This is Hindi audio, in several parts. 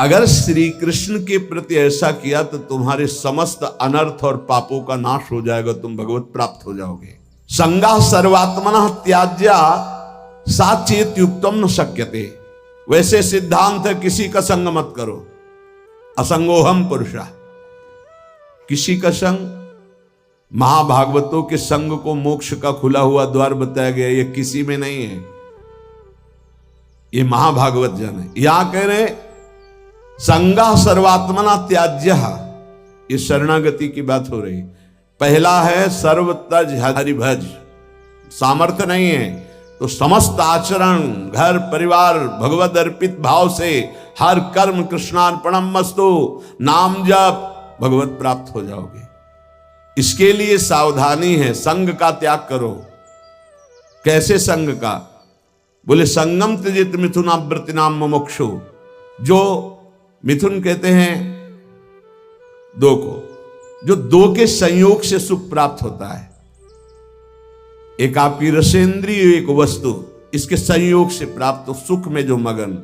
अगर श्री कृष्ण के प्रति ऐसा किया तो तुम्हारे समस्त अनर्थ और पापों का नाश हो जाएगा, तुम भगवत प्राप्त हो जाओगे। संगा सर्वात्मनः त्याज्या साचेत युक्तम न शक्यते। वैसे सिद्धांत है किसी का संग मत करो, असंगोहम पुरुषा। किसी का संग, महाभागवतों के संग को मोक्ष का खुला हुआ द्वार बताया गया, ये किसी में नहीं है, ये महाभागवत जन है। यहां कह रहे संगा सर्वात्मना त्याज्य, ये शरणागति की बात हो रही। पहला है सर्वतज हरिभज, सामर्थ्य नहीं है तो समस्त आचरण, घर परिवार भगवद अर्पित भाव से हर कर्म कृष्णार्पणमस्तु, नाम जप, भगवत प्राप्त हो जाओगे। इसके लिए सावधानी है, संग का त्याग करो। कैसे संग का? बोले संगम त्यजित मिथुनावृत्तिनाम मुमुक्षु। जो मिथुन कहते हैं दो को, जो दो के संयोग से सुख प्राप्त होता है। एक आपकी रसेंद्रिय, एक वस्तु, इसके संयोग से प्राप्त हो सुख में जो मगन।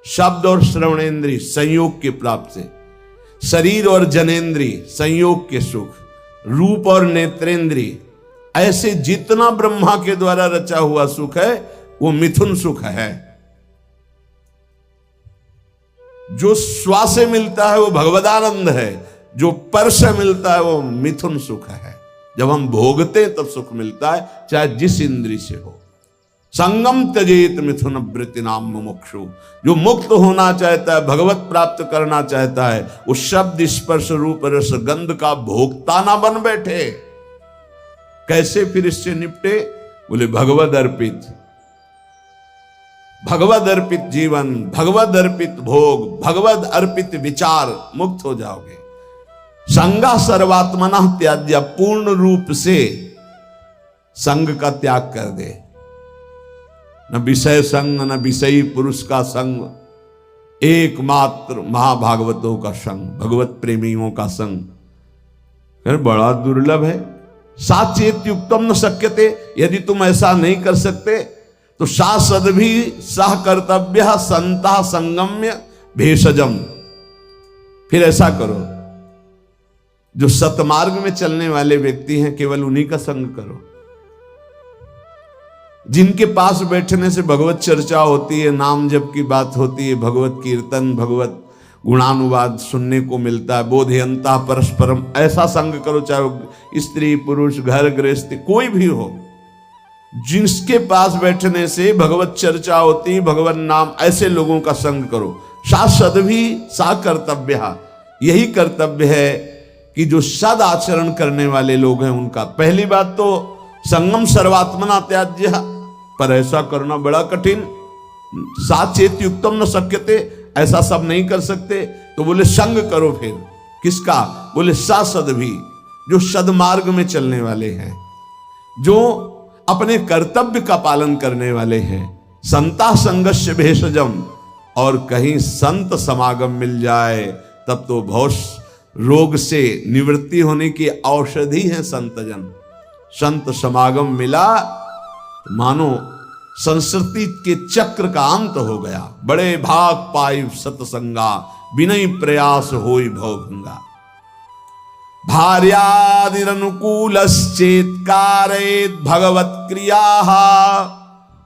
शब्द और श्रवणेन्द्रिय संयोग के प्राप्त से, शरीर और जनेन्द्रिय संयोग के सुख, रूप और नेत्रेंद्रिय, ऐसे जितना ब्रह्मा के द्वारा रचा हुआ सुख है वो मिथुन सुख है। जो स्वा से मिलता है वो भगवदानंद है, जो पर से मिलता है वो मिथुन सुख है। जब हम भोगते हैं तब सुख मिलता है, चाहे जिस इंद्री से हो। संगम त्यजेत मिथुन वृत्ति नाम मुमुक्षु। जो मुक्त होना चाहता है, भगवत प्राप्त करना चाहता है, उस शब्द स्पर्श रूप रस गंध का भोक्ता ना बन बैठे। कैसे फिर इससे निपटे? बोले भगवद अर्पित, भगवद अर्पित जीवन, भगवद अर्पित भोग, भगवद अर्पित विचार, मुक्त हो जाओगे। संगा सर्वात्मना त्याज्य, पूर्ण रूप से संग का त्याग कर दे। न विषय संग, न विषयी पुरुष का संग, एकमात्र महाभागवतों का संग, भगवत प्रेमियों का संग बड़ा दुर्लभ है। साचेत युक्तम न शक्यते। यदि तुम ऐसा नहीं कर सकते तो शासद भी सह कर्तव्य संता संगम्य भेषजम। फिर ऐसा करो, जो सतमार्ग में चलने वाले व्यक्ति हैं केवल उन्हीं का संग करो। जिनके पास बैठने से भगवत चर्चा होती है, नाम जप की बात होती है, भगवत कीर्तन, भगवत गुणानुवाद सुनने को मिलता है, बोधयंता परस्परम, ऐसा संग करो। चाहे स्त्री पुरुष, घर गृहस्थी, कोई भी हो, जिसके पास बैठने से भगवत चर्चा होती है, भगवत नाम, ऐसे लोगों का संग करो। शासद भी सा कर्तव्य, यही कर्तव्य है कि जो सद आचरण करने वाले लोग हैं उनका। पहली बात तो संगम सर्वात्मना त्याज्य, पर ऐसा करना बड़ा कठिन। साचेत युक्तम न शक्यते, ऐसा सब नहीं कर सकते। तो बोले संग करो। फिर किसका? बोले सासद भी, जो सदमार्ग में चलने वाले हैं, जो अपने कर्तव्य का पालन करने वाले हैं। संता संगस्य भेषजम, और कहीं संत समागम मिल जाए तब तो बहुत रोग से निवृत्ति होने की औषधि है संतजन। संत समागम मिला मानो संस्कृति के चक्र का अंत हो गया। बड़े भाग पाई सतसंगा, बिनय प्रयास होई भवभंगा। भार्यादिरनुकूलश्चेत् कारयेत् भगवत् क्रियाः,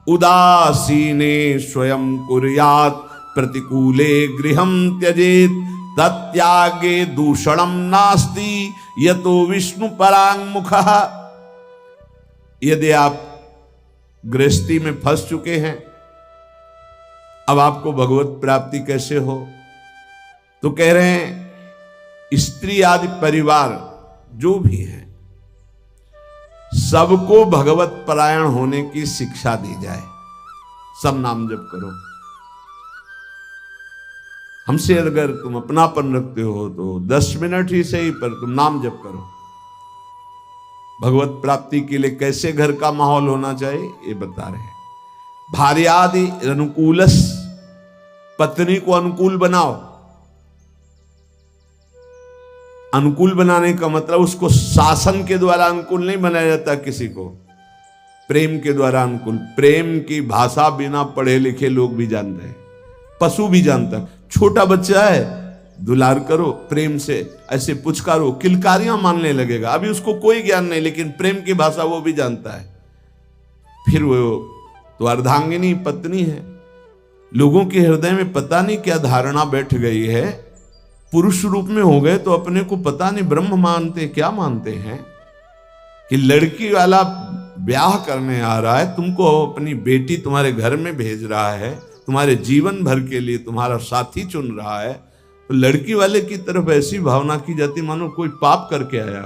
उदासीने स्वयं कुर्यात् प्रतिकूले गृहं त्यजेत्, तत्यागे दूषणम नास्ति यतो विष्णु परांगमुखः। यदि आप गृहस्थी में फंस चुके हैं, अब आपको भगवत प्राप्ति कैसे हो? तो कह रहे हैं स्त्री आदि परिवार जो भी है, सबको भगवत परायण होने की शिक्षा दी जाए। सब नाम जप करो। हमसे अगर तुम अपनापन रखते हो तो 10 मिनट ही सही, पर तुम नाम जप करो। भगवत प्राप्ति के लिए कैसे घर का माहौल होना चाहिए ये बता रहे हैं। भार्यादि अनुकूलस, पत्नी को अनुकूल बनाओ। अनुकूल बनाने का मतलब उसको शासन के द्वारा अनुकूल नहीं बनाया जाता, किसी को प्रेम के द्वारा अनुकूल। प्रेम की भाषा बिना पढ़े लिखे लोग भी जानते हैं, पशु भी जानता है। छोटा बच्चा है, दुलार करो, प्रेम से ऐसे पुचकारो, किलकारियां मानने लगेगा। अभी उसको कोई ज्ञान नहीं, लेकिन प्रेम की भाषा वो भी जानता है। फिर वो तो अर्धांगिनी पत्नी है। लोगों के हृदय में पता नहीं क्या धारणा बैठ गई है, पुरुष रूप में हो गए तो अपने को पता नहीं ब्रह्म मानते क्या मानते हैं, कि लड़की वाला ब्याह करने आ रहा है, तुमको अपनी बेटी तुम्हारे घर में भेज रहा है, तुम्हारे जीवन भर के लिए तुम्हारा साथी चुन रहा है, तो लड़की वाले की तरफ ऐसी भावना की जाती मानो कोई पाप करके आया,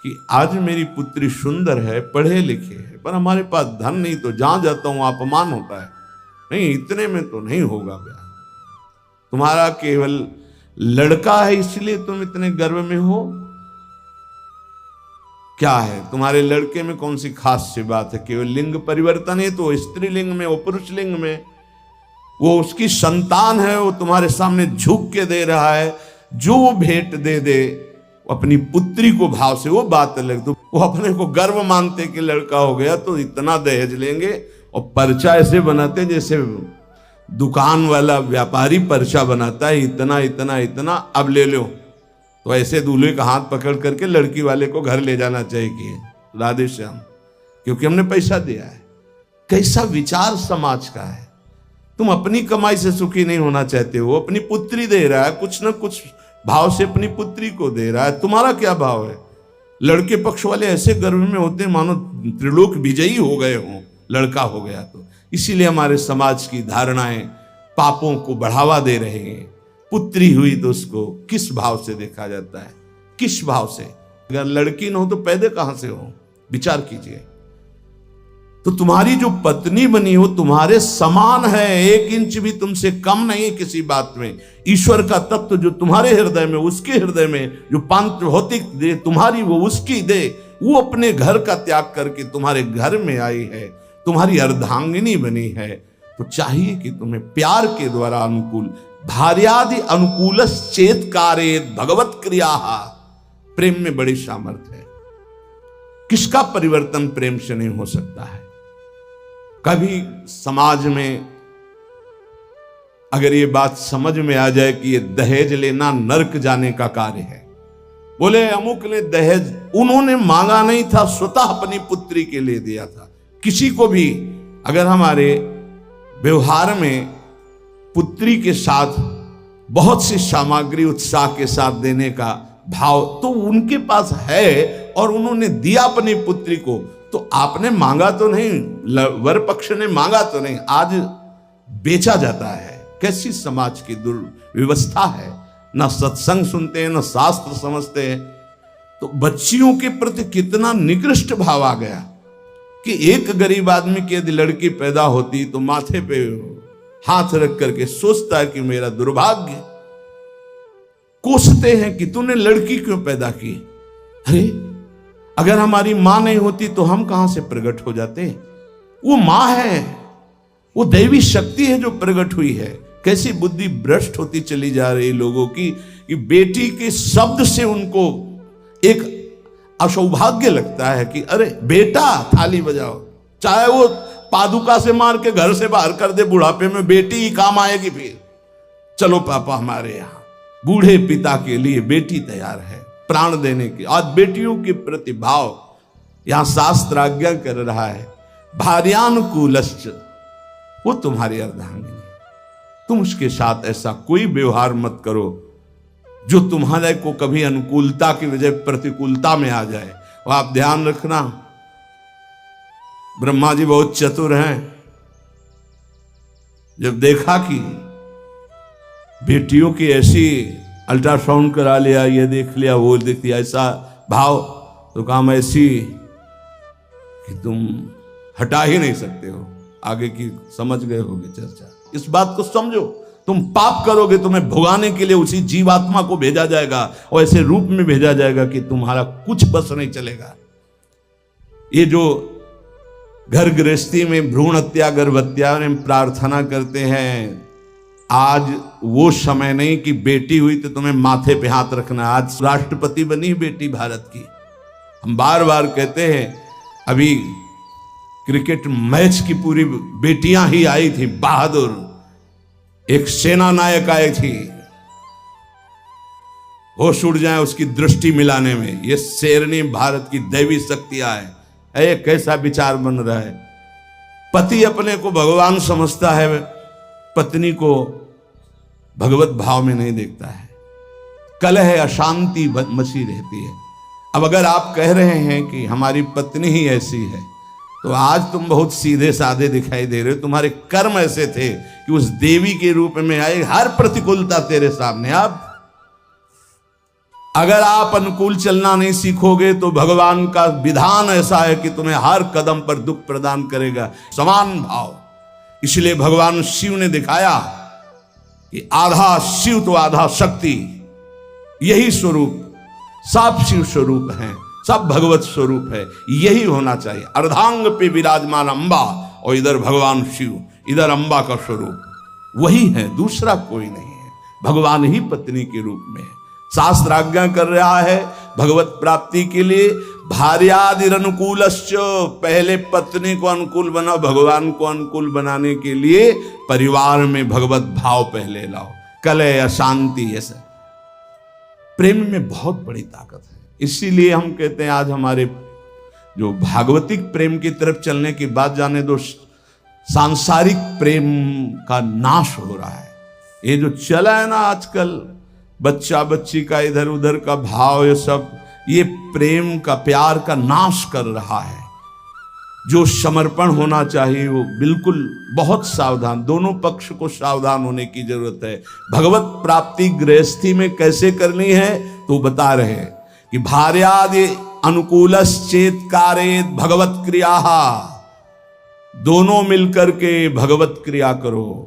कि आज मेरी पुत्री सुंदर है, पढ़े लिखे है, पर हमारे पास धन नहीं, तो जहां जाता हूं अपमान होता है, नहीं इतने में तो नहीं होगा ब्याह। तुम्हारा केवल लड़का है इसलिए तुम इतने गर्व में हो, क्या है तुम्हारे लड़के में कौन सी खास सी बात है? केवल लिंग परिवर्तन है तो स्त्रीलिंग में, वो पुरुष लिंग में, वो उसकी संतान है, वो तुम्हारे सामने झुक के दे रहा है, जो वो भेंट दे दे अपनी पुत्री को भाव से, वो बात अलग। तो वो अपने को गर्व मानते कि लड़का हो गया तो इतना दहेज लेंगे, और पर्चा ऐसे बनाते जैसे दुकान वाला व्यापारी पर्चा बनाता है, इतना इतना इतना, अब ले लो। तो ऐसे दूल्हे का हाथ पकड़ करके लड़की वाले को घर ले जाना चाहिए कि राधे श्याम, क्योंकि हमने पैसा दिया है। कैसा विचार समाज का है। तुम अपनी कमाई से सुखी नहीं होना चाहते हो, अपनी पुत्री दे रहा है, कुछ ना कुछ भाव से अपनी पुत्री को दे रहा है, तुम्हारा क्या भाव है? लड़के पक्ष वाले ऐसे गर्व में होते हैं मानो त्रिलोक विजयी हो गए हों, लड़का हो गया तो। इसीलिए हमारे समाज की धारणाएं पापों को बढ़ावा दे रहे हैं। पुत्री हुई तो उसको किस भाव से देखा जाता है, किस भाव से? अगर लड़की न हो तो पैदे कहां से हो? विचार कीजिए। तो तुम्हारी जो पत्नी बनी हो तुम्हारे समान है, 1 इंच भी तुमसे कम नहीं किसी बात में। ईश्वर का तत्व जो तुम्हारे हृदय में, उसके हृदय में जो पांच भौतिक दे तुम्हारी, वो उसकी दे, वो अपने घर का त्याग करके तुम्हारे घर में आई है, तुम्हारी अर्धांगिनी बनी है। तो चाहिए कि तुम्हें प्यार के द्वारा अनुकूल, भार्यादि अनुकूल चेत कारेत भगवत क्रिया। प्रेम में बड़ी सामर्थ्य है। किसका परिवर्तन प्रेम से नहीं हो सकता है? कभी समाज में अगर ये बात समझ में आ जाए कि ये दहेज लेना नरक जाने का कार्य है, बोले अमुक ने दहेज, उन्होंने मांगा नहीं था, स्वतः अपनी पुत्री के लिए दिया था। किसी को भी अगर हमारे व्यवहार में पुत्री के साथ बहुत सी सामग्री उत्साह के साथ देने का भाव तो उनके पास है और उन्होंने दिया अपनी पुत्री को, तो आपने मांगा तो नहीं, वर पक्ष ने मांगा तो नहीं, आज बेचा जाता है। कैसी समाज की दुर्व्यवस्था है। ना सत्संग सुनते हैं, ना शास्त्र समझते हैं। तो बच्चियों के प्रति कितना निकृष्ट भाव आ गया कि एक गरीब आदमी की यदि लड़की पैदा होती तो माथे पे हाथ रख करके सोचता है कि मेरा दुर्भाग्य। कोसते हैं कि तूने लड़की क्यों पैदा की। अरे अगर हमारी मां नहीं होती तो हम कहां से प्रकट हो जाते? वो मां है, वो दैवी शक्ति है जो प्रकट हुई है। कैसी बुद्धि भ्रष्ट होती चली जा रही लोगों की कि बेटी के शब्द से उनको एक असौभाग्य लगता है कि अरे बेटा थाली बजाओ, चाहे वो पादुका से मार के घर से बाहर कर दे, बुढ़ापे में बेटी ही काम आएगी। फिर चलो पापा हमारे यहाँ, बूढ़े पिता के लिए बेटी तैयार है प्राण देने के। आज बेटियों के प्रति भाव यहां शास्त्र आज्ञा कर रहा है, भार्यानुकूलश्च, वो तुम्हारी अर्धांगिनी। तुम उसके साथ ऐसा कोई व्यवहार मत करो जो तुम्हारे को कभी अनुकूलता की वजह प्रतिकूलता में आ जाए। और आप ध्यान रखना, ब्रह्मा जी बहुत चतुर हैं। जब देखा कि बेटियों की ऐसी अल्ट्रासाउंड करा लिया, ये देख लिया, वो देख लिया, ऐसा भाव, तो काम ऐसी कि तुम हटा ही नहीं सकते हो। आगे की समझ गए होगे चर्चा। इस बात को समझो, तुम पाप करोगे तुम्हें भुगाने के लिए उसी जीवात्मा को भेजा जाएगा और ऐसे रूप में भेजा जाएगा कि तुम्हारा कुछ बस नहीं चलेगा। ये जो घर गृहस्थी में भ्रूण हत्या गर्भ हत्या में प्रार्थना करते हैं, आज वो समय नहीं कि बेटी हुई तो तुम्हें माथे पे हाथ रखना। आज राष्ट्रपति बनी बेटी भारत की। हम बार बार कहते हैं, अभी क्रिकेट मैच की पूरी बेटियां ही आई थी, बहादुर। एक सेना नायक आई थी, होश उड़ जाए उसकी दृष्टि मिलाने में, ये शेरनी भारत की दैवी शक्तियां है। ये कैसा विचार बन रहा है? पति अपने को भगवान समझता है, पत्नी को भगवत भाव में नहीं देखता है। कलह अशांति मची रहती है। अब अगर आप कह रहे हैं कि हमारी पत्नी ही ऐसी है, तो आज तुम बहुत सीधे साधे दिखाई दे रहे हो। तुम्हारे कर्म ऐसे थे कि उस देवी के रूप में आए, हर प्रतिकूलता तेरे सामने। अब अगर आप अनुकूल चलना नहीं सीखोगे तो भगवान का विधान ऐसा है कि तुम्हें हर कदम पर दुख प्रदान करेगा। समान भाव, इसलिए भगवान शिव ने दिखाया कि आधा शिव तो आधा शक्ति, यही स्वरूप, सब शिव स्वरूप हैं, सब भगवत स्वरूप है। यही होना चाहिए। अर्धांग पे विराजमान अम्बा, और इधर भगवान शिव, इधर अम्बा का स्वरूप वही है, दूसरा कोई नहीं है। भगवान ही पत्नी के रूप में है। शास्त्र आज्ञा कर रहा है भगवत प्राप्ति के लिए, भार्यादिर अनुकूलश्च, पहले पत्नी को अनुकूल बनाओ। भगवान को अनुकूल बनाने के लिए परिवार में भगवत भाव पहले लाओ। कलह अशांति, ऐसा प्रेम में बहुत बड़ी ताकत है। इसीलिए हम कहते हैं आज हमारे जो भागवतिक प्रेम की तरफ चलने की बात जाने दो, सांसारिक प्रेम का नाश हो रहा है। ये जो चला है ना आजकल, बच्चा बच्ची का इधर उधर का भाव, ये सब, ये प्रेम का, प्यार का नाश कर रहा है। जो समर्पण होना चाहिए वो बिल्कुल बहुत सावधान, दोनों पक्ष को सावधान होने की जरूरत है। भगवत प्राप्ति गृहस्थी में कैसे करनी है तो बता रहे हैं कि भार्यादि अनुकूलश्चेत कारेत भगवत क्रिया, दोनों मिलकर के भगवत क्रिया करो।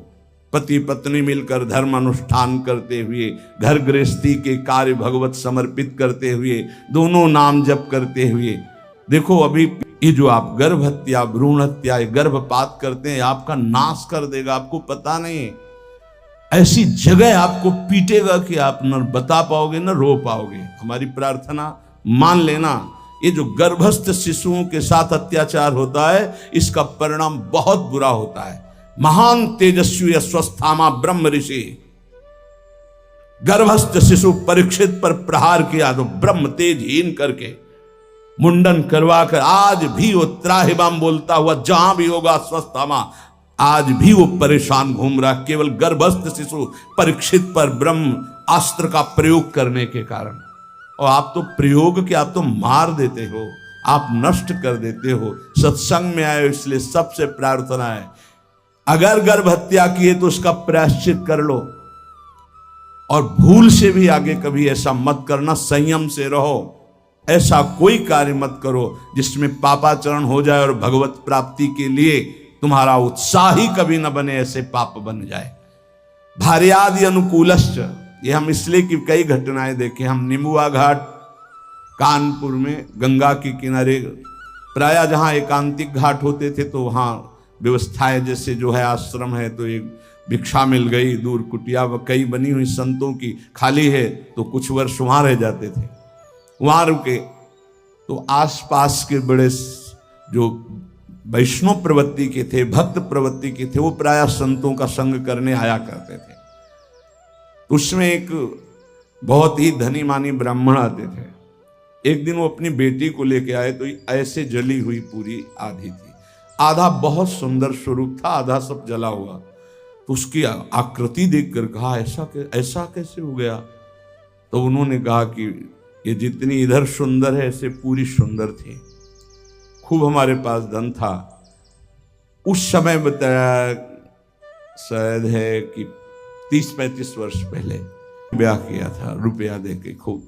पति पत्नी मिलकर धर्म अनुष्ठान करते हुए, घर गृहस्थी के कार्य भगवत समर्पित करते हुए, दोनों नाम जप करते हुए। देखो अभी ये जो आप गर्भ हत्या, भ्रूण हत्या, गर्भपात करते हैं, आपका नाश कर देगा, आपको पता नहीं। ऐसी जगह आपको पीटेगा कि आप न बता पाओगे न रो पाओगे। हमारी प्रार्थना मान लेना, ये जो गर्भस्थ शिशुओं के साथ अत्याचार होता है, इसका परिणाम बहुत बुरा होता है। महान तेजस्वी अस्वस्थामा ब्रह्म ऋषि, गर्भस्थ शिशु परीक्षित पर प्रहार किया तो ब्रह्म तेजहीन करके मुंडन करवा कर, आज भी वो त्राहिमाम बोलता हुआ जहां भी होगा अस्वस्थामा, आज भी वो परेशान घूम रहा, केवल गर्भस्थ शिशु परीक्षित पर ब्रह्म अस्त्र का प्रयोग करने के कारण। और आप तो प्रयोग के, आप तो मार देते हो, आप नष्ट कर देते हो। सत्संग में आए इसलिए सबसे प्रार्थना है, अगर गर्भ हत्या किए तो उसका प्रायश्चित कर लो, और भूल से भी आगे कभी ऐसा मत करना, संयम से रहो। ऐसा कोई कार्य मत करो जिसमें पापाचरण हो जाए और भगवत प्राप्ति के लिए तुम्हारा उत्साह ही कभी न बने, ऐसे पाप बन जाए। भार्यादि अनुकूलश्च, ये हम इसलिए कि कई घटनाएं देखे। हम निमुआ घाट कानपुर में गंगा के किनारे, प्रायः जहां एकांतिक घाट होते थे तो वहां व्यवस्थाएं, जैसे जो है आश्रम है तो एक भिक्षा मिल गई, दूर कुटिया कई बनी हुई संतों की, खाली है तो कुछ वर्ष वहां रह जाते थे, वहां रुके। तो आसपास के बड़े जो वैष्णव प्रवृत्ति के थे, भक्त प्रवृत्ति के थे, वो प्रायः संतों का संग करने आया करते थे। उसमें एक बहुत ही धनी मानी ब्राह्मण आते थे। एक दिन वो अपनी बेटी को लेके आए तो ऐसे जली हुई पूरी आधी थी, आधा बहुत सुंदर स्वरूप था, आधा सब जला हुआ। तो उसकी आकृति देखकर कहा ऐसा कैसे हो गया? तो उन्होंने कहा कि ये जितनी इधर सुंदर है ऐसे पूरी सुंदर थी। खूब हमारे पास धन था उस समय, बताया शायद है कि 30-35 वर्ष पहले ब्याह किया था रुपया देके खूब।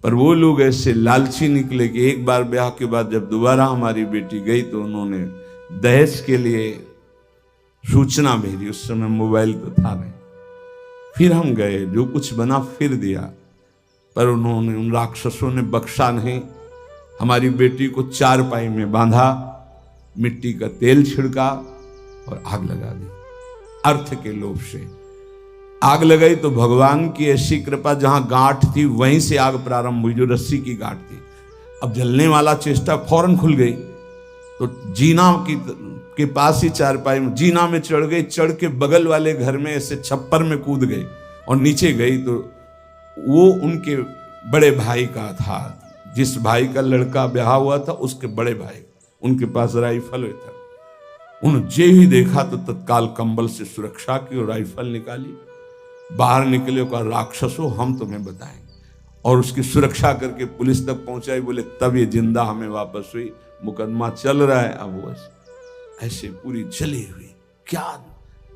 पर वो लोग ऐसे लालची निकले कि एक बार ब्याह के बाद जब दोबारा हमारी बेटी गई तो उन्होंने दहेज के लिए सूचना भेजी। उस समय मोबाइल तो था नहीं। फिर हम गए, जो कुछ बना फिर दिया, पर उन्होंने, उन राक्षसों ने बख्शा नहीं। हमारी बेटी को चारपाई में बांधा, मिट्टी का तेल छिड़का और आग लगा दी। अर्थ के लोभ से आग लगाई तो भगवान की ऐसी कृपा, जहां गांठ थी वहीं से आग प्रारंभ हुई, जो रस्सी की गांठ थी। अब जलने वाला चेष्टा फौरन खुल गई तो जीना की के पास ही चारपाई में जीना में चढ़ गई, चढ़ के बगल वाले घर में ऐसे छप्पर में कूद गई और नीचे गई तो वो उनके बड़े भाई का था, जिस भाई का लड़का ब्याह हुआ था उसके बड़े भाई, उनके पास राइफल था। उन्होंने जे ही देखा तो तत्काल कंबल से सुरक्षा की और राइफल निकाली, बाहर निकले, कहा राक्षसों हम तुम्हें बताएंगे, और उसकी सुरक्षा करके पुलिस तक पहुंचाई। बोले तब ये जिंदा हमें वापस हुई, मुकदमा चल रहा है। अब वो ऐसे पूरी जली हुई, क्या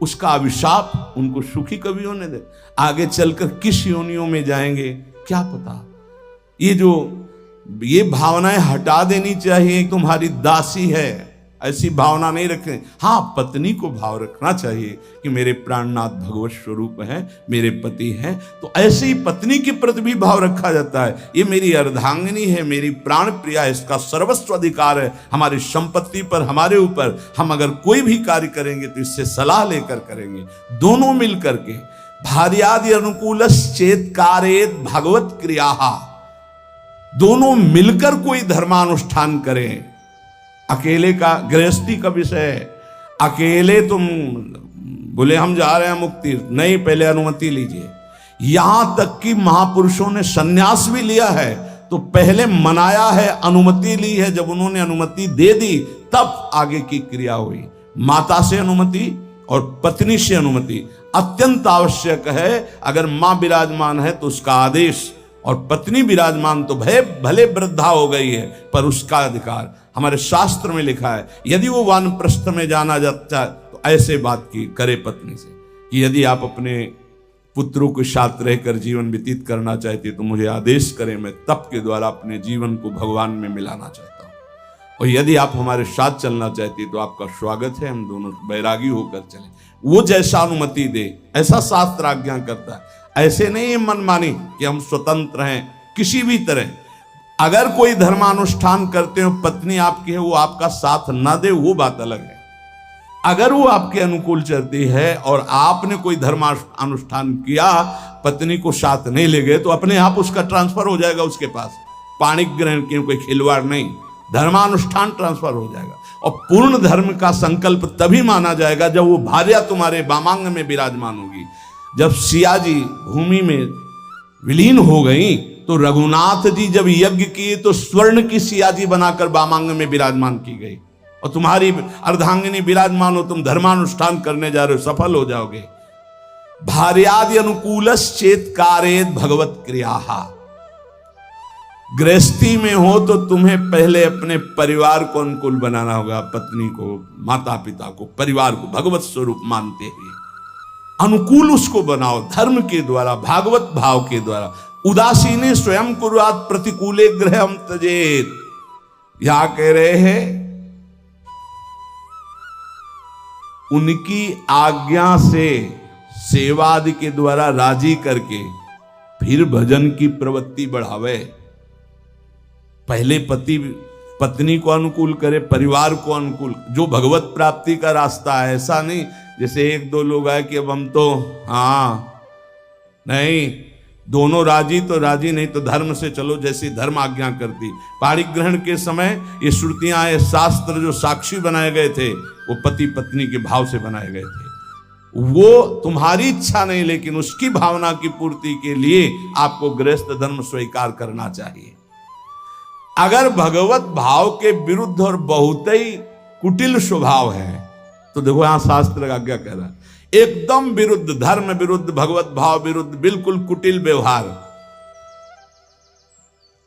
उसका अभिशाप उनको सुखी कभी होने दे, आगे चलकर किस योनियों में जाएंगे क्या पता। ये भावनाएं हटा देनी चाहिए, तुम्हारी दासी है ऐसी भावना नहीं रखें। हाँ, पत्नी को भाव रखना चाहिए कि मेरे प्राणनाथ भगवत स्वरूप हैं, मेरे पति हैं, तो ऐसे ही पत्नी के प्रति भी भाव रखा जाता है। ये मेरी अर्धांगिनी है, मेरी प्राण प्रिया है, इसका सर्वस्व अधिकार है हमारी संपत्ति पर, हमारे ऊपर। हम अगर कोई भी कार्य करेंगे तो इससे सलाह लेकर करेंगे, दोनों मिल करके। भार्यादि अनुकूलश्चेत् कारयेत् भगवत क्रिया, दोनों मिलकर कोई धर्मानुष्ठान करें। अकेले का गृहस्थी का विषय है, अकेले तुम बोले हम जा रहे हैं मुक्ति, नहीं, पहले अनुमति लीजिए। यहां तक कि महापुरुषों ने सन्यास भी लिया है तो पहले मनाया है, अनुमति ली है, जब उन्होंने अनुमति दे दी तब आगे की क्रिया हुई। माता से अनुमति और पत्नी से अनुमति अत्यंत आवश्यक है। अगर मां विराजमान है तो उसका आदेश, और पत्नी विराजमान तो भले वृद्धा हो गई है पर उसका अधिकार। हमारे शास्त्र में लिखा है यदि वो वानप्रस्थ में जाना जाता है तो ऐसे बात की करे पत्नी से कि यदि आप अपने पुत्रों के साथ रहकर जीवन व्यतीत करना चाहती तो मुझे आदेश करें, मैं तप के द्वारा अपने जीवन को भगवान में मिलाना चाहता हूँ। और यदि आप हमारे साथ चलना चाहती तो आपका स्वागत है, हम दोनों बैरागी होकर चलें। वो जैसा अनुमति दे ऐसा शास्त्र आज्ञा करता है। ऐसे नहीं है मनमानी कि हम स्वतंत्र हैं किसी भी तरह। अगर कोई धर्मानुष्ठान करते हो, पत्नी आपकी है, वो आपका साथ ना दे वो बात अलग है। अगर वो आपके अनुकूल चलती है और आपने कोई धर्मानुष्ठान किया, पत्नी को साथ नहीं ले गए, तो अपने आप उसका ट्रांसफर हो जाएगा उसके पास। पाणिक ग्रहण की कोई खिलवाड़ नहीं, धर्मानुष्ठान ट्रांसफर हो जाएगा। और पूर्ण धर्म का संकल्प तभी माना जाएगा जब वो भार्या तुम्हारे वामांग में विराजमान होगी। जब सिया जी भूमि में विलीन हो गई तो रघुनाथ जी जब यज्ञ किए तो स्वर्ण की सिया जी बनाकर वामांग में विराजमान की गई। और तुम्हारी अर्धांगिनी विराजमान हो, तुम धर्मानुष्ठान करने जा रहे हो, सफल हो जाओगे। भार्यादि अनुकूलश्चेत् कारयेत् भगवत क्रियाः। गृहस्थी में हो तो तुम्हें पहले अपने परिवार को अनुकूल बनाना होगा, पत्नी को, माता पिता को, परिवार को भगवत स्वरूप मानते हुए अनुकूल उसको बनाओ धर्म के द्वारा, भागवत भाव के द्वारा। उदासीने स्वयं कुर्यात् प्रतिकूले गृहं त्यजेत्। यहां कह रहे हैं उनकी आज्ञा से सेवादि के द्वारा राजी करके फिर भजन की प्रवृत्ति बढ़ावे। पहले पति पत्नी को अनुकूल करे, परिवार को अनुकूल, जो भगवत प्राप्ति का रास्ता है। ऐसा नहीं जैसे एक दो लोग आए कि अब हम तो नहीं, दोनों राजी तो राजी, नहीं तो धर्म से चलो जैसी धर्म आज्ञा करती। पाणिक ग्रहण के समय ये श्रुतियां, ये शास्त्र जो साक्षी बनाए गए थे वो पति पत्नी के भाव से बनाए गए थे। वो तुम्हारी इच्छा नहीं, लेकिन उसकी भावना की पूर्ति के लिए आपको गृहस्थ धर्म स्वीकार करना चाहिए। अगर भगवत भाव के विरुद्ध और बहुत ही कुटिल स्वभाव है तो देखो यहां शास्त्र का क्या कह रहा है, एकदम विरुद्ध, धर्म विरुद्ध, भगवत भाव विरुद्ध, बिल्कुल कुटिल व्यवहार,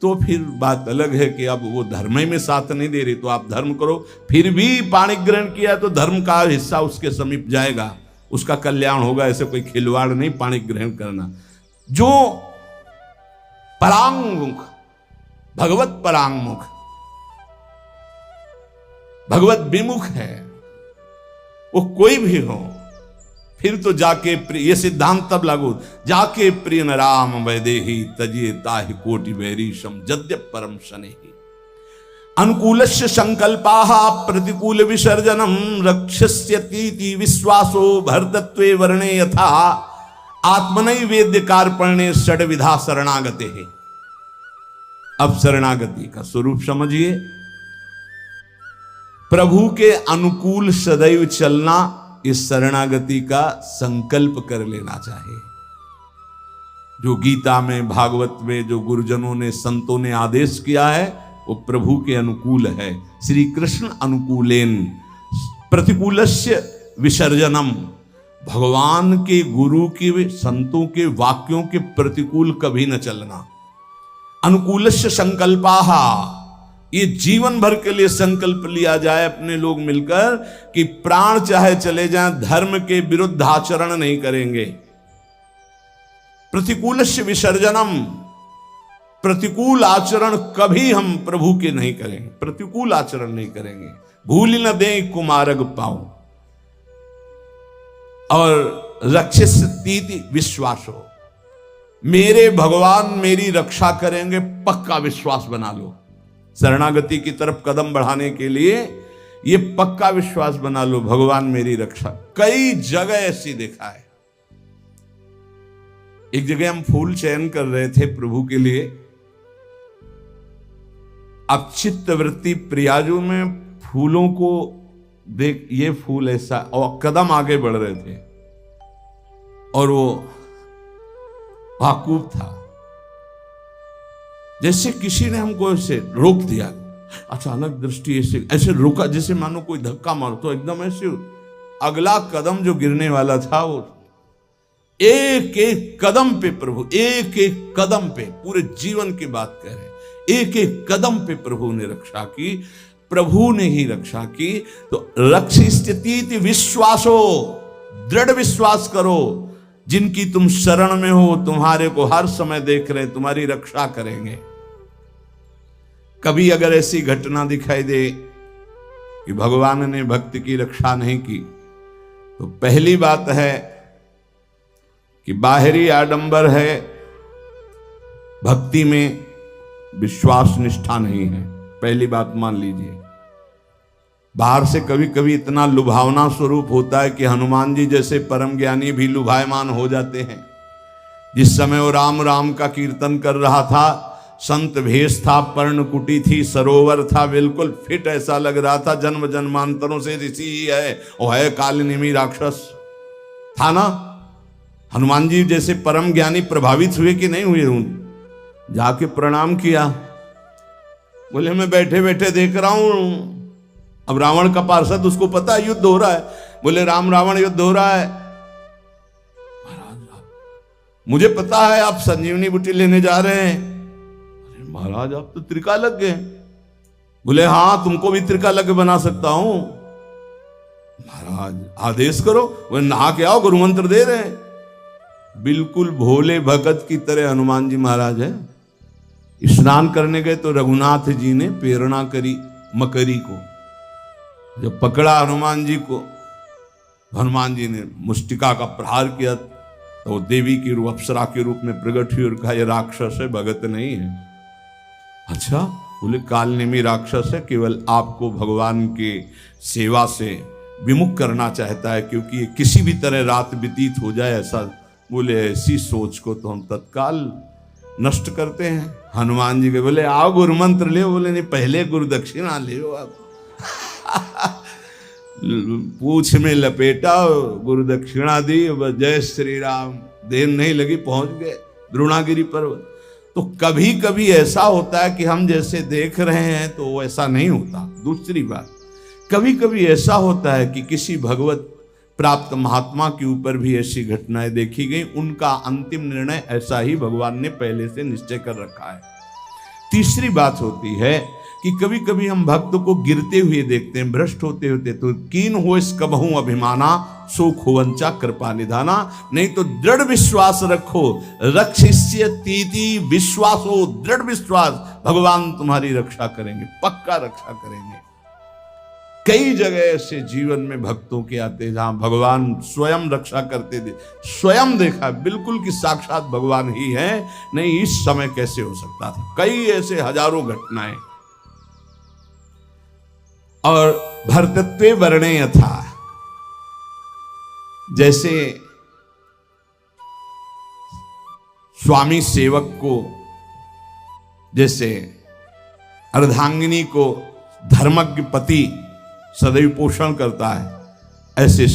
तो फिर बात अलग है कि अब वो धर्म में साथ नहीं दे रही तो आप धर्म करो। फिर भी पाणिक ग्रहण किया तो धर्म का हिस्सा उसके समीप जाएगा, उसका कल्याण होगा। ऐसे कोई खिलवाड़ नहीं पाणिक ग्रहण करना। जो परांगमुख, भगवत परांगमुख, भगवत विमुख है, वो कोई भी हो, फिर तो जाके प्रिय, ये सिद्धांत तब लागू, जाके प्रिय न राम वैदेही तजिए ताहि कोटि वैरीशम यद्यप परम शनेहि। अनुकूलस्य संकल्पाः प्रतिकूल विसर्जनम रक्षस्यतीति विश्वासो भरतत्वे वर्णे यथा आत्मनैवेद्य कार्पण्ये षड्विधा शरणागते है। अब शरणागति का स्वरूप समझिए। प्रभु के अनुकूल सदैव चलना, इस शरणागति का संकल्प कर लेना चाहिए। जो गीता में, भागवत में जो गुरुजनों ने, संतों ने आदेश किया है वो प्रभु के अनुकूल है। श्री कृष्ण अनुकूलेन प्रतिकूलस्य विसर्जनम, भगवान के, गुरु के, संतों के वाक्यों के प्रतिकूल कभी न चलना। अनुकूलस्य संकल्पाः, ये जीवन भर के लिए संकल्प लिया जाए अपने लोग मिलकर कि प्राण चाहे चले जाएं, धर्म के विरुद्ध आचरण नहीं करेंगे। प्रतिकूलस्य विसर्जनम, प्रतिकूल आचरण कभी हम प्रभु के नहीं करेंगे, प्रतिकूल आचरण नहीं करेंगे। भूल न दें कुमारग पाऊं, और रक्षिष्यतीति विश्वासो, मेरे भगवान मेरी रक्षा करेंगे, पक्का विश्वास बना लो। शरणागति की तरफ कदम बढ़ाने के लिए ये पक्का विश्वास बना लो, भगवान मेरी रक्षा। कई जगह ऐसी देखा है। एक जगह हम फूल चयन कर रहे थे प्रभु के लिए। अब चित्तवृत्ति प्रियाजू में फूलों को देख, ये फूल ऐसा, और कदम आगे बढ़ रहे थे और वो वाकूफ था। जैसे किसी ने हमको ऐसे रोक दिया, अचानक दृष्टि ऐसे ऐसे रोका, जैसे मानो कोई धक्का मारो, तो एकदम ऐसे अगला कदम जो गिरने वाला था वो एक एक कदम पे प्रभु, एक एक कदम पे, पूरे जीवन की बात कह रहे हैं, एक एक कदम पे प्रभु ने रक्षा की, प्रभु ने ही रक्षा की। तो रक्षिष्यतीति विश्वासो, दृढ़ विश्वास करो, जिनकी तुम शरण में हो तुम्हारे को हर समय देख रहे, तुम्हारी रक्षा करेंगे। कभी अगर ऐसी घटना दिखाई दे कि भगवान ने भक्त की रक्षा नहीं की, तो पहली बात है कि बाहरी आडंबर है, भक्ति में विश्वास निष्ठा नहीं है। पहली बात मान लीजिए। बाहर से कभी कभी इतना लुभावना स्वरूप होता है कि हनुमान जी जैसे परम ज्ञानी भी लुभायमान हो जाते हैं। जिस समय वो राम राम का कीर्तन कर रहा था, संत भेष था, पर्णकुटी थी, सरोवर था, बिल्कुल फिट ऐसा लग रहा था, जन्म जन्मांतरों से ऋषि ही है, वो है कालनेमी राक्षस था ना। हनुमान जी जैसे परम ज्ञानी प्रभावित हुए कि नहीं हुए? जाके प्रणाम किया, बोले मैं बैठे बैठे देख रहा हूं। अब रावण का पार्षद, उसको पता है युद्ध हो रहा है, बोले राम रावण युद्ध हो रहा है। महाराज मुझे पता है आप संजीवनी बूटी लेने जा रहे हैं। अरे महाराज आप तो त्रिकालज्ञ हैं। बोले हाँ, तुमको भी त्रिकालज्ञ बना सकता हूं। महाराज आदेश करो। बोले नहा के आओ, गुरु मंत्र दे रहे हैं। बिल्कुल भोले भगत की तरह हनुमान जी महाराज है। स्नान करने गए तो रघुनाथ जी ने प्रेरणा करी मकरी को, जब पकड़ा हनुमान जी को, हनुमान जी ने मुष्टिका का प्रहार किया तो वो देवी की रूप, अप्सरा के रूप में प्रकट हुई और कहा ये राक्षस है, भगत नहीं है। अच्छा, बोले कालनेमी राक्षस है, केवल आपको भगवान के सेवा से विमुख करना चाहता है, क्योंकि ये किसी भी तरह रात व्यतीत हो जाए ऐसा। बोले ऐसी सोच को तो हम तत्काल नष्ट करते हैं। हनुमान जी के बोले आओ गुरु मंत्र ले। बोले नहीं, पहले गुरु दक्षिणा ले आप। पूछ में लपेटा, गुरु दक्षिणा दी, जय श्री राम। देर नहीं लगी, पहुंच गए द्रोणागिरी पर्वत। तो कभी कभी ऐसा होता है कि हम जैसे देख रहे हैं तो वैसा नहीं होता। दूसरी बात, कभी कभी ऐसा होता है कि किसी भगवत प्राप्त महात्मा के ऊपर भी ऐसी घटनाएं देखी गई, उनका अंतिम निर्णय ऐसा ही भगवान ने पहले से निश्चय कर रखा है। तीसरी बात होती है कि कभी कभी हम भक्त को गिरते हुए देखते हैं, भ्रष्ट होते होते, तो कीन हो इस कबहू अभिमाना, सो खोवंचा कृपा निधाना। नहीं तो दृढ़ विश्वास रखो, रक्षिष्यतीति विश्वासो, दृढ़ विश्वास, भगवान तुम्हारी रक्षा करेंगे, पक्का रक्षा करेंगे। कई जगह ऐसे जीवन में भक्तों के आते जहां भगवान स्वयं रक्षा करते थे, स्वयं देखा बिल्कुल कि साक्षात भगवान ही है। नहीं, इस समय कैसे हो सकता था? कई ऐसे हजारों घटनाएं। और भर्तृत्वे वर्णेय था, जैसे स्वामी सेवक को, जैसे अर्धांगिनी को धर्मज्ञ पति सदैव पोषण करता है। ऐसे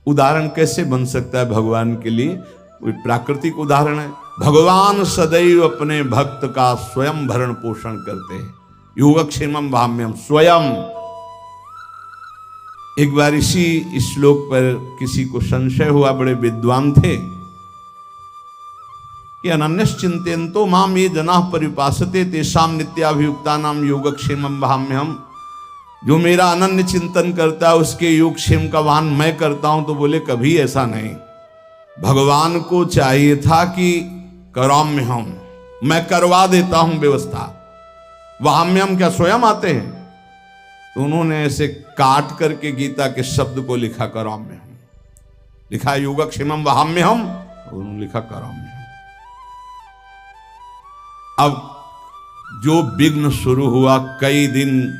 उदाहरण कैसे बन सकता है भगवान के लिए? कोई प्राकृतिक उदाहरण है। भगवान सदैव अपने भक्त का स्वयं भरण पोषण करते हैं। योगक्षेमम भाम्यम स्वयं। एक बार इसी श्लोक पर किसी को संशय हुआ, बड़े विद्वान थे कि अनन्यश्चिंतयन्तो माम ये जनाः परिपासते तेषां नित्याभियुक्तानां योगक्षेमम भाम्यहम्। जो मेरा अनन्य चिंतन करता है उसके योगक्षेम का वाहन मैं करता हूं। तो बोले कभी ऐसा नहीं। भगवान को चाहिए था कि कराम्यहम्, मैं करवा देता हूं व्यवस्था। वाम्यम क्या स्वयं आते हैं? तो उन्होंने ऐसे काट करके गीता के शब्द को लिखा कराम्यहम्, लिखा योगक्षेमम वाम्यहम्, उन्होंने लिखा कराम्यहम्। अब जो विघ्न शुरू हुआ, कई दिन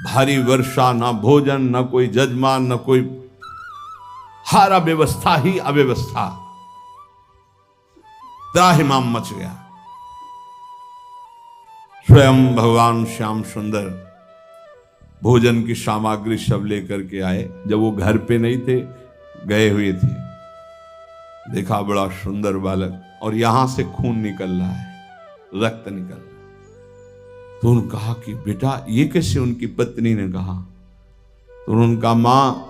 भारी वर्षा, ना भोजन, न कोई जजमान, न कोई, हर अव्यवस्था ही अव्यवस्था, त्राहिमाम मच गया। स्वयं भगवान श्याम सुंदर भोजन की सामग्री सब लेकर के आए। जब वो घर पे नहीं थे, गए हुए थे, देखा बड़ा सुंदर बालक और यहां से खून निकल रहा है, रक्त निकल रहा है। तो उन्होंने कहा कि बेटा ये कैसे? उनकी पत्नी ने कहा। तो उन्होंने कहा माँ,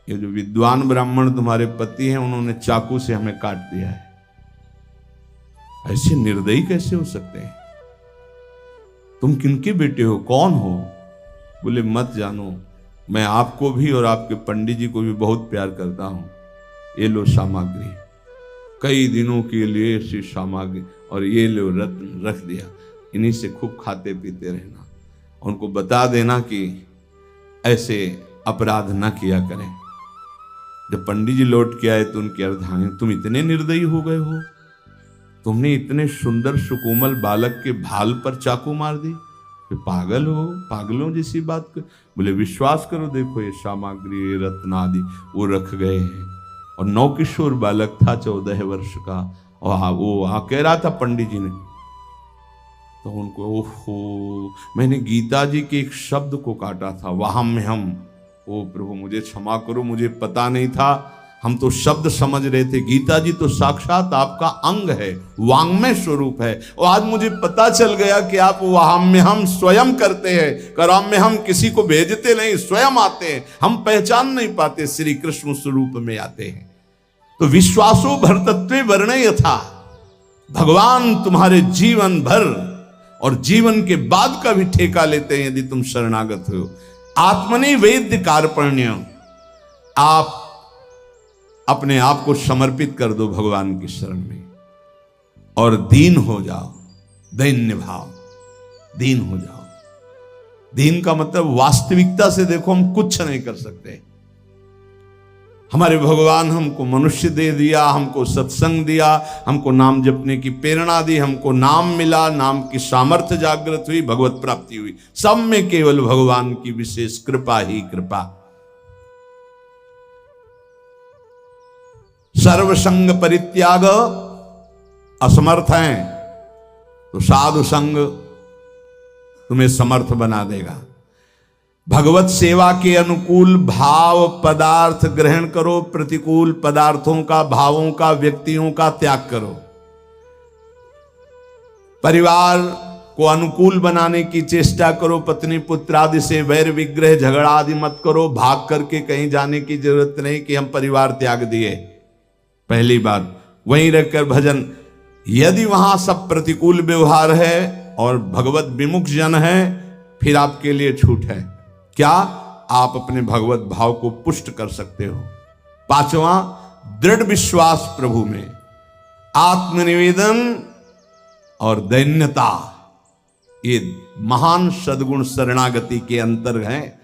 ये जो विद्वान ब्राह्मण तुम्हारे पति हैं उन्होंने चाकू से हमें काट दिया है। ऐसे निर्दयी कैसे हो सकते हैं? तुम किनके बेटे हो, कौन हो? बोले मत जानो, मैं आपको भी और आपके पंडित जी को भी बहुत प्यार करता हूं। ये लो सामग्री, कई दिनों के लिए ऐसी सामग्री, और ये लो रत्न रख दिया, इन्हीं से खूब खाते पीते रहना। उनको बता देना कि ऐसे अपराध न किया करें। जब पंडित जी लौट के आए तो उनके अर्धांगिनी, तुम इतने निर्दयी हो गए हो? तुमने इतने सुंदर सुकोमल बालक के भाल पर चाकू मार दी? पागल हो, पागलों जैसी बात कर। बोले विश्वास करो, देखो ये सामग्री, ये रत्न आदि वो रख गए हैं। और नवकिशोर बालक था, 14 वर्ष का, और वो कह रहा था पंडित जी ने। तो उनको, ओहो, मैंने गीता जी के एक शब्द को काटा था, वाह्यहम्। ओ प्रभु मुझे क्षमा करो, मुझे पता नहीं था, हम तो शब्द समझ रहे थे। गीता जी तो साक्षात आपका अंग है, वांग्मय स्वरूप है। और आज मुझे पता चल गया कि आप वाह्यहम् स्वयं करते हैं, कराम्यहम् किसी को भेजते नहीं, स्वयं आते हैं। हम पहचान नहीं पाते, श्री कृष्ण स्वरूप में आते हैं। तो विश्वासो भरतत्वे वर्णे यथा, भगवान तुम्हारे जीवन भर और जीवन के बाद का भी ठेका लेते हैं यदि तुम शरणागत हो। आत्मनि वेद्य कार्पण्य, आप अपने आप को समर्पित कर दो भगवान की शरण में और दीन हो जाओ। दैन्य भाव, दीन हो जाओ। दीन का मतलब वास्तविकता से देखो, हम कुछ नहीं कर सकते। हमारे भगवान हमको मनुष्य दे दिया, हमको सत्संग दिया, हमको नाम जपने की प्रेरणा दी, हमको नाम मिला, नाम की सामर्थ्य जागृत हुई, भगवत प्राप्ति हुई। सब में केवल भगवान की विशेष कृपा ही कृपा। सर्वसंग परित्याग, असमर्थ हैं तो साधु संग तुम्हें समर्थ बना देगा। भगवत सेवा के अनुकूल भाव पदार्थ ग्रहण करो, प्रतिकूल पदार्थों का, भावों का, व्यक्तियों का त्याग करो। परिवार को अनुकूल बनाने की चेष्टा करो, पत्नी पुत्र आदि से वैर विग्रह झगड़ा आदि मत करो। भाग करके कहीं जाने की जरूरत नहीं कि हम परिवार त्याग दिए। पहली बात, वहीं रहकर भजन। यदि वहां सब प्रतिकूल व्यवहार है और भगवत विमुख जन है, फिर आपके लिए छूट है। क्या? आप अपने भगवत भाव को पुष्ट कर सकते हो। पांचवा, दृढ़ विश्वास प्रभु में, आत्मनिवेदन और दैन्यता, ये महान सद्गुण शरणागति के अंतर हैं।